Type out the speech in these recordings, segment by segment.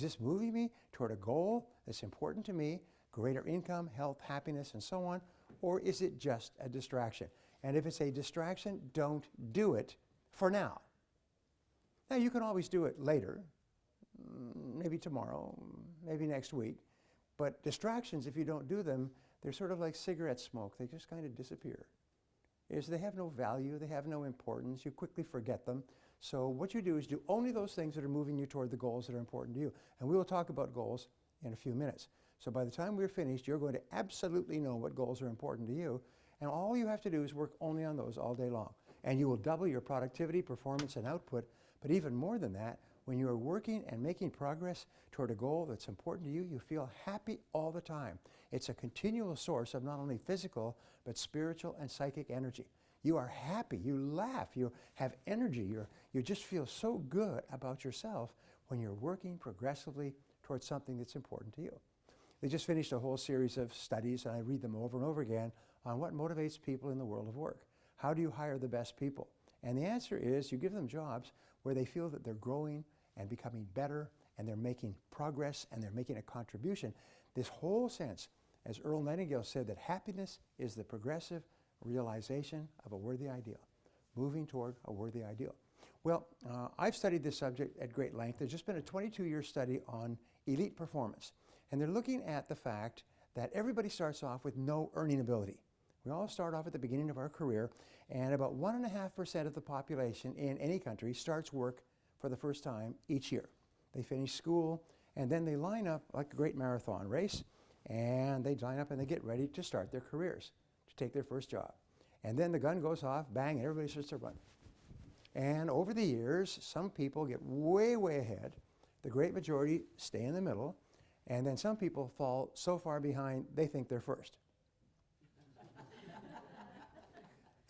Is this moving me toward a goal that's important to me, greater income, health, happiness, and so on, or is it just a distraction? And if it's a distraction, don't do it for now. Now, you can always do it later, maybe tomorrow, maybe next week, but distractions, if you don't do them, they're sort of like cigarette smoke. They just kind of disappear. They have no value, they have no importance, you quickly forget them. So what you do is do only those things that are moving you toward the goals that are important to you. And we will talk about goals in a few minutes. So by the time we're finished, you're going to absolutely know what goals are important to you, and all you have to do is work only on those all day long. And you will double your productivity, performance, and output. But even more than that, when you are working and making progress toward a goal that's important to you, you feel happy all the time. It's a continual source of not only physical, but spiritual and psychic energy. You are happy, you laugh, you have energy, you just feel so good about yourself when you're working progressively towards something that's important to you. They just finished a whole series of studies, and I read them over and over again, on what motivates people in the world of work. How do you hire the best people? And the answer is you give them jobs where they feel that they're growing and becoming better, and they're making progress, and they're making a contribution. This whole sense, as Earl Nightingale said, that happiness is the progressive realization of a worthy ideal, moving toward a worthy ideal. Well, I've studied this subject at great length. There's just been a 22-year study on elite performance, and they're looking at the fact that everybody starts off with no earning ability. We all start off at the beginning of our career, and about 1.5% of the population in any country starts work for the first time each year. They finish school, and then they line up like a great marathon race, and they line up and they get ready to start their careers, to take their first job. And then the gun goes off, bang, and everybody starts to run. And over the years, some people get way, way ahead. The great majority stay in the middle, and then some people fall so far behind they think they're first.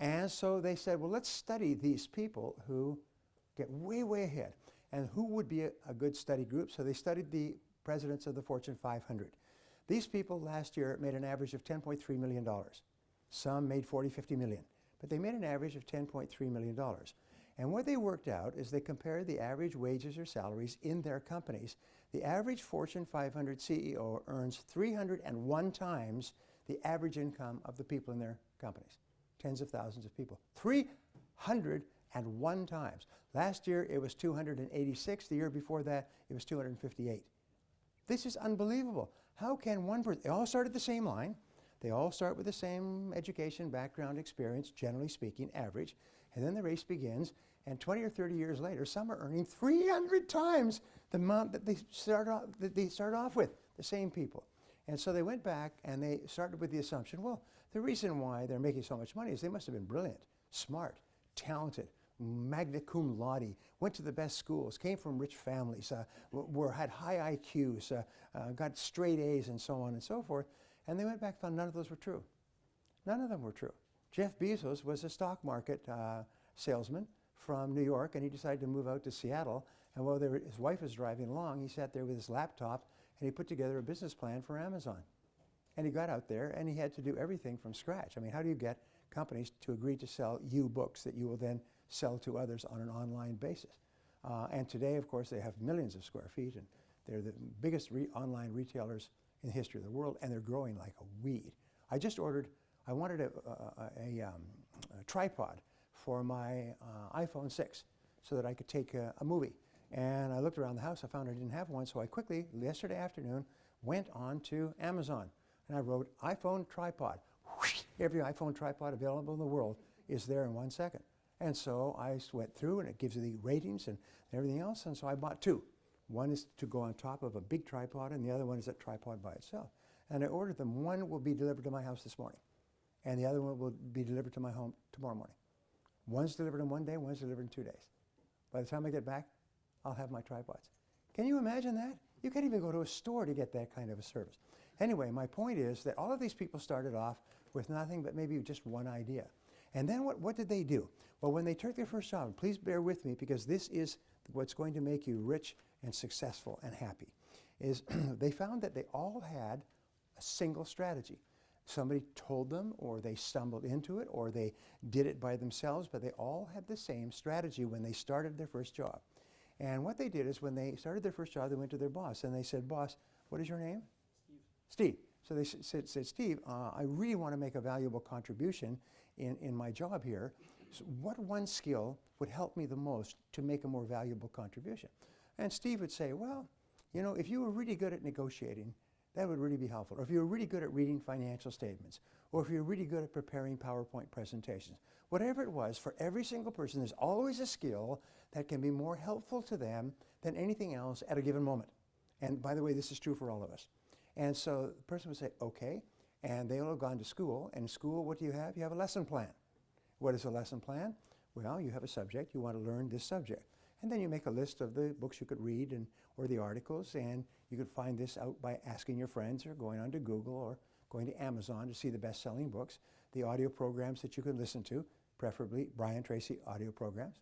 And so they said, well, let's study these people who get way, way ahead. And who would be a good study group? So they studied the presidents of the Fortune 500. These people last year made an average of $10.3 million. Some made 40, 50 million. But they made an average of $10.3 million. And what they worked out is they compared the average wages or salaries in their companies. The average Fortune 500 CEO earns 301 times the average income of the people in their companies. Tens of thousands of people. 301 times. Last year it was 286. The year before that it was 258. This is unbelievable. How can one person, they all start at the same line. They all start with the same education, background, experience, generally speaking, average. And then the race begins, and 20 or 30 years later, some are earning 300 times the amount that they start off with, the same people. And so they went back and they started with the assumption, well, the reason why they're making so much money is they must have been brilliant, smart, talented, magna cum laude, went to the best schools, came from rich families, had high IQs, got straight A's, and so on and so forth. And they went back and found none of those were true. None of them were true. Jeff Bezos was a stock market salesman from New York, and he decided to move out to Seattle. And while his wife was driving along, he sat there with his laptop, and he put together a business plan for Amazon. And he got out there, and he had to do everything from scratch. I mean, how do you get companies to agree to sell you books that you will then sell to others on an online basis? And today, of course, they have millions of square feet, and they're the biggest online retailers in the history of the world, and they're growing like a weed. I wanted a tripod for my iPhone 6 so that I could take a movie. And I looked around the house, I found I didn't have one, so I quickly, yesterday afternoon, went on to Amazon, and I wrote iPhone tripod. Whoosh, every iPhone tripod available in the world is there in 1 second. And so I went through, and it gives you the ratings and everything else, and so I bought two. One is to go on top of a big tripod, and the other one is a tripod by itself. And I ordered them. One will be delivered to my house this morning, and the other one will be delivered to my home tomorrow morning. One's delivered in 1 day, one's delivered in 2 days. By the time I get back, I'll have my tripods. Can you imagine that? You can't even go to a store to get that kind of a service. Anyway, my point is that all of these people started off with nothing but maybe just one idea. And then what did they do? Well, when they took their first job, please bear with me because this is what's going to make you rich and successful and happy, is they found that they all had a single strategy. Somebody told them, or they stumbled into it, or they did it by themselves, but they all had the same strategy when they started their first job. And what they did is when they started their first job, they went to their boss and they said, "Boss, what is your name?" Steve. So they said, "Steve, I really want to make a valuable contribution in my job here. So what one skill would help me the most to make a more valuable contribution?" And Steve would say, "Well, you know, if you were really good at negotiating, that would really be helpful. Or if you were really good at reading financial statements, or if you're really good at preparing PowerPoint presentations." Whatever it was, for every single person, there's always a skill that can be more helpful to them than anything else at a given moment. And by the way, this is true for all of us. And so the person would say, "Okay," and they will have gone to school. And in school, what do you have? You have a lesson plan. What is a lesson plan? Well, you have a subject. You want to learn this subject. And then you make a list of the books you could read or the articles, and you could find this out by asking your friends or going onto Google or going to Amazon to see the best-selling books, the audio programs that you can listen to, preferably Brian Tracy audio programs,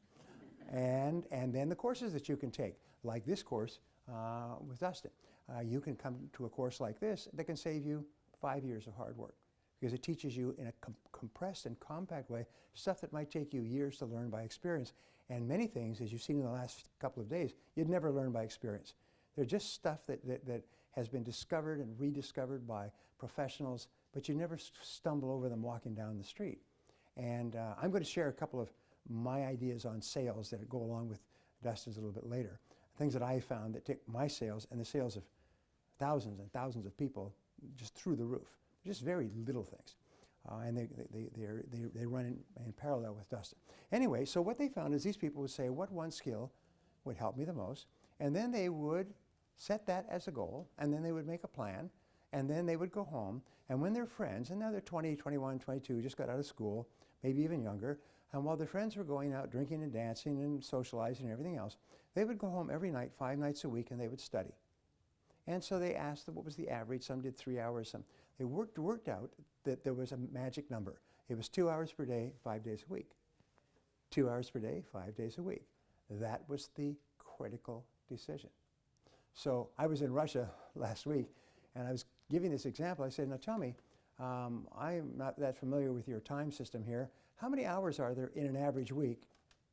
and then the courses that you can take, like this course with Dustin. You can come to a course like this that can save you 5 years of hard work because it teaches you in a compressed and compact way stuff that might take you years to learn by experience. And many things, as you've seen in the last couple of days, you'd never learn by experience. They're just stuff that has been discovered and rediscovered by professionals, but you never stumble over them walking down the street. And I'm going to share a couple of my ideas on sales that go along with Dustin's a little bit later. Things that I found that take my sales and the sales of thousands and thousands of people just through the roof. Just very little things. And they run in parallel with Dustin. Anyway, so what they found is these people would say, what one skill would help me the most? And then they would set that as a goal, and then they would make a plan, and then they would go home, and when their friends, and now they're 20, 21, 22, just got out of school, maybe even younger, and while their friends were going out drinking and dancing and socializing and everything else, they would go home every night, 5 nights a week, and they would study. And so they asked them what was the average. Some did 3 hours. Some they worked out that there was a magic number. It was 2 hours per day, 5 days a week. 2 hours per day, 5 days a week. That was the critical decision. So I was in Russia last week, and I was giving this example. I said, "Now tell me, I'm not that familiar with your time system here. How many hours are there in an average week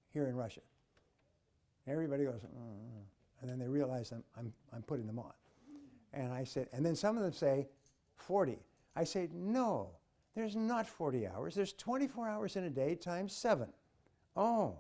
here in Russia?" Everybody goes, and then they realize I'm putting them on. And I said, and then some of them say 40. I say, no, there's not 40 hours. There's 24 hours in a day times 7. Oh,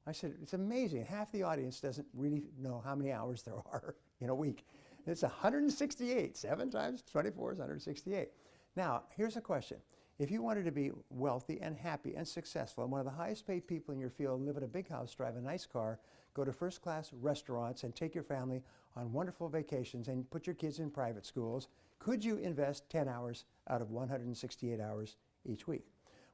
I said, it's amazing. Half the audience doesn't really know how many hours there are in a week. It's 168. 7 times 24 is 168. Now, here's a question. If you wanted to be wealthy and happy and successful and one of the highest paid people in your field, live in a big house, drive a nice car, go to first-class restaurants and take your family on wonderful vacations and put your kids in private schools, could you invest 10 hours out of 168 hours each week?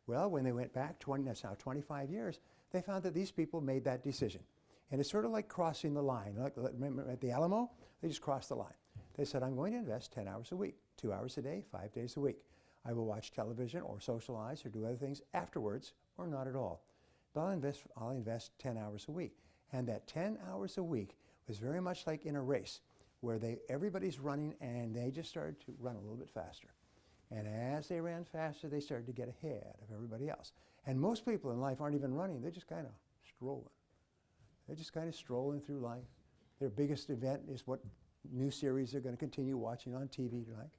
Well, when they went back, that's now 25 years, they found that these people made that decision. And it's sort of like crossing the line. Like, remember at the Alamo, they just crossed the line. They said, I'm going to invest 10 hours a week, 2 hours a day, 5 days a week. I will watch television or socialize or do other things afterwards or not at all. But I'll invest 10 hours a week. And that 10 hours a week was very much like in a race where everybody's running and they just started to run a little bit faster. And as they ran faster, they started to get ahead of everybody else. And most people in life aren't even running. They're just kind of strolling. They're just kind of strolling through life. Their biggest event is what new series they're going to continue watching on TV tonight.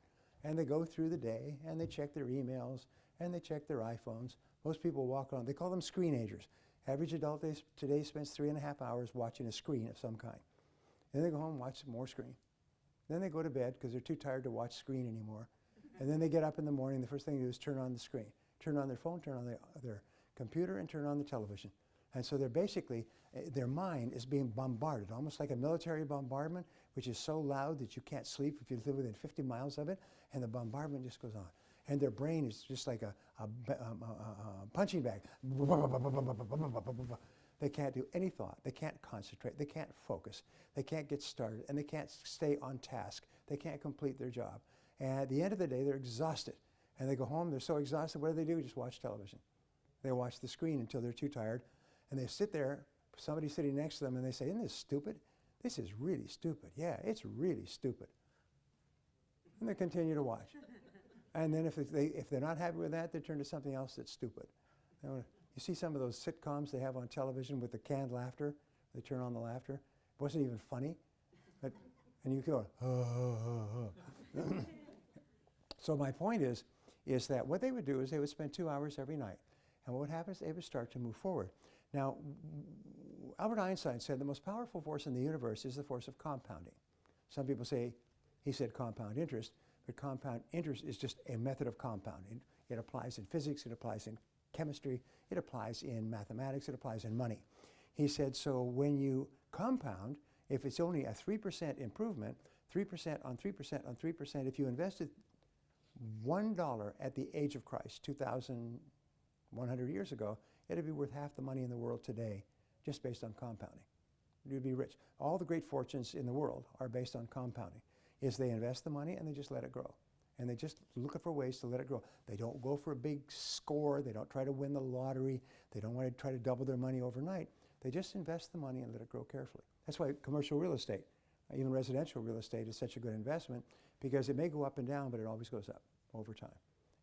And they go through the day, and they check their emails, and they check their iPhones. Most people walk on, they call them screenagers. Average adult today spends 3.5 hours watching a screen of some kind. Then they go home and watch some more screen. Then they go to bed because they're too tired to watch screen anymore. And then they get up in the morning, the first thing they do is turn on the screen. Turn on their phone, turn on their computer, and turn on the television. And so they're basically, their mind is being bombarded, almost like a military bombardment, which is so loud that you can't sleep if you live within 50 miles of it, and the bombardment just goes on. And their brain is just like a punching bag. They can't do any thought. They can't concentrate. They can't focus. They can't get started, and they can't stay on task. They can't complete their job. And at the end of the day, they're exhausted. And they go home, they're so exhausted, what do? Just watch television. They watch the screen until they're too tired. And they sit there, somebody sitting next to them, and they say, isn't this stupid? This is really stupid. Yeah, it's really stupid. And they continue to watch. And then if they're not happy with that, they turn to something else that's stupid. You see some of those sitcoms they have on television with the canned laughter? They turn on the laughter. wasn't even funny. But, and you go, So my point is that what they would do is they would spend 2 hours every night. And what would happen is they would start to move forward. Now, Albert Einstein said the most powerful force in the universe is the force of compounding. Some people say he said compound interest, but compound interest is just a method of compounding. It applies in physics, it applies in chemistry, it applies in mathematics, it applies in money. He said, so when you compound, if it's only a 3% improvement, 3% on 3% on 3%, if you invested $1 at the age of Christ, 2,100 years ago, it'd be worth half the money in the world today, just based on compounding. You'd be rich. All the great fortunes in the world are based on compounding. Is they invest the money and they just let it grow. And they just look for ways to let it grow. They don't go for a big score. They don't try to win the lottery. They don't want to try to double their money overnight. They just invest the money and let it grow carefully. That's why commercial real estate, even residential real estate, is such a good investment, because it may go up and down, but it always goes up over time.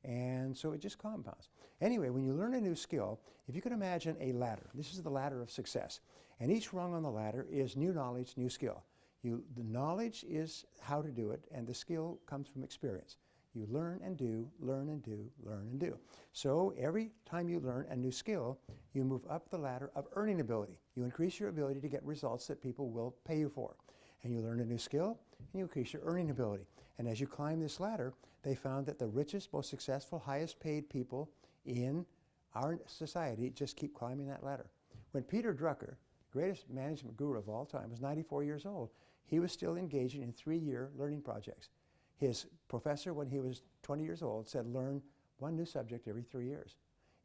And so it just compounds. Anyway, when you learn a new skill, if you can imagine a ladder, this is the ladder of success. And each rung on the ladder is new knowledge, new skill. The knowledge is how to do it, and the skill comes from experience. You learn and do, learn and do, learn and do. So every time you learn a new skill, you move up the ladder of earning ability. You increase your ability to get results that people will pay you for. And you learn a new skill, and you increase your earning ability. And as you climb this ladder, they found that the richest, most successful, highest paid people in our society just keep climbing that ladder. When Peter Drucker, greatest management guru of all time, was 94 years old, he was still engaging in 3-year learning projects. His professor, when he was 20 years old, said, learn one new subject every 3 years.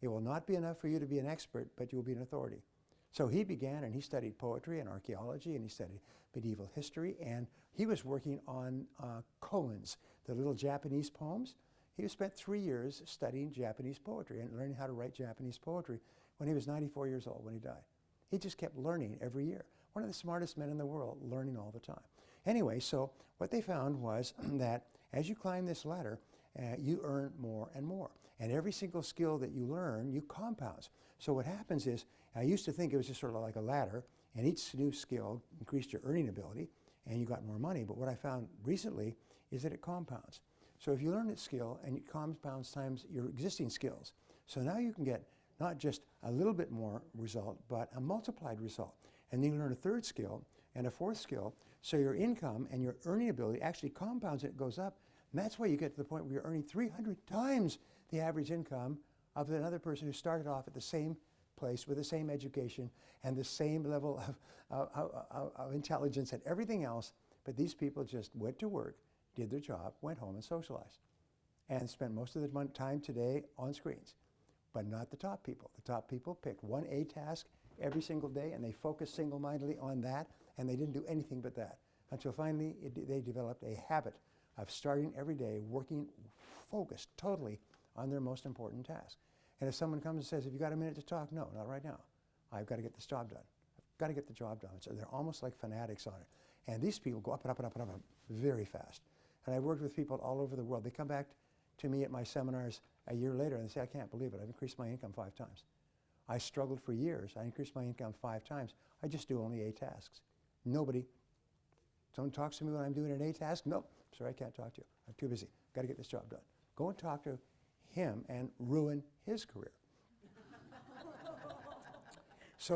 It will not be enough for you to be an expert, but you will be an authority. So he began, and he studied poetry and archaeology, and he studied medieval history, and he was working on koans, the little Japanese poems. He spent 3 years studying Japanese poetry and learning how to write Japanese poetry when he was 94 years old when he died. He just kept learning every year. One of the smartest men in the world, learning all the time. Anyway, so what they found was that as you climb this ladder, you earn more and more. And every single skill that you learn, you compounds. So what happens is, I used to think it was just sort of like a ladder, and each new skill increased your earning ability, and you got more money. But what I found recently is that it compounds. So if you learn a skill, and it compounds times your existing skills. So now you can get not just a little bit more result, but a multiplied result. And then you learn a third skill and a fourth skill, so your income and your earning ability actually compounds and it goes up. And that's why you get to the point where you're earning 300 times the average income of another person who started off at the same place with the same education and the same level of intelligence and everything else, but these people just went to work, did their job, went home and socialized, and spent most of their time today on screens. But not the top people. The top people picked one A task every single day, and they focused single-mindedly on that, and they didn't do anything but that, until finally they developed a habit of starting every day working focused totally on their most important task. And if someone comes and says, have you got a minute to talk? No, not right now. I've got to get this job done. I've got to get the job done. So they're almost like fanatics on it. And these people go up and up and up and up very fast. And I've worked with people all over the world. They come back to me at my seminars a year later and they say, I can't believe it. I've increased my income 5 times. I struggled for years. I increased my income 5 times. I just do only A tasks. Someone talks to me when I'm doing an A task? Nope, sorry, I can't talk to you. I'm too busy. Got to get this job done. Go and talk to him and ruin his career.